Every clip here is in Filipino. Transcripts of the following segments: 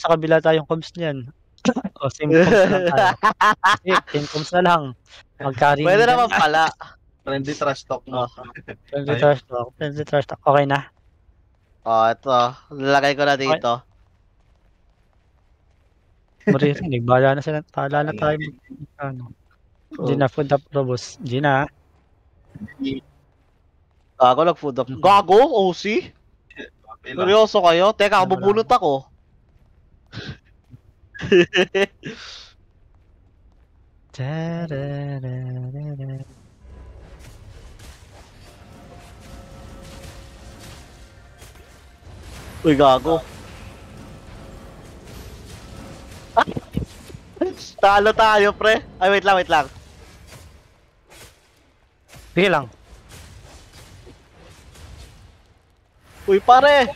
Sa kabila tayong comms niyan. O same comms na lang tayo. Sige, same comms na lang. Mag-carry Pwede diyan. naman pala. Friendly trash talk mo. Friendly trash talk. Friendly trash talk. Okay na? Ito. Lalagay ko na dito. Maririnig. Bahala na sila. Bahala na tayo. Ano. Gina, food up robos. Gina. Gago, nag-food up. Gago? OC? Seryoso kayo? Teka, bubulot ako. Uy, gago. Talo tayo, pre. Ay, wait lang. Sige lang. Uy, pare.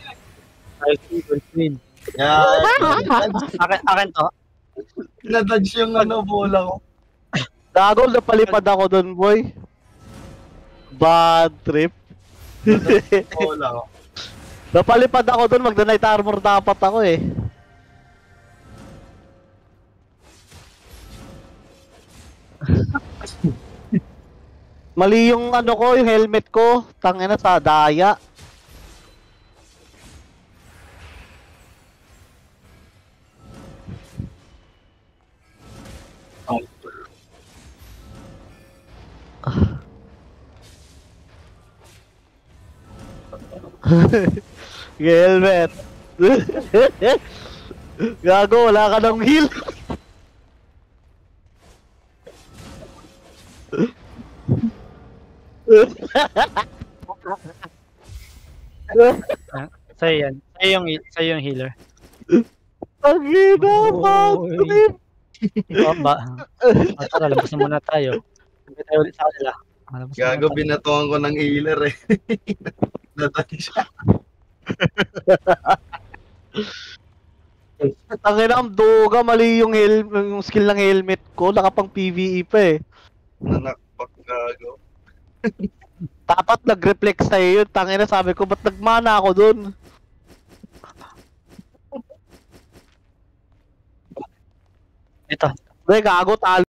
Win. Yeah. Akin to. Nadodge yung bola ko. Gago, napalipad ako dun, boy. Bad trip. Bola ko. Napalipad ako dun, magda-night armor dapat ako eh. Mali yung ano ko, yung helmet ko. Tangina sa daya. Helmet. Gago, wala ka ng heal. Sa'yo yan. Sa'yo yung healer. Ang gina, bad trip. Tara, labas na muna tayo. Sabi tayo ulit sa kanila. Gago, binatuan ko ng healer eh. Nadodge siya. Tangina, ang duga, mali yung skill ng helmet ko. Nakapang PvE pa eh. Nanakpak, gago. Dapat nag-reflex sa'yo yun. Tangina, sabi ko, ba't nagmana ako dun? Ito. Pre, gago, talo.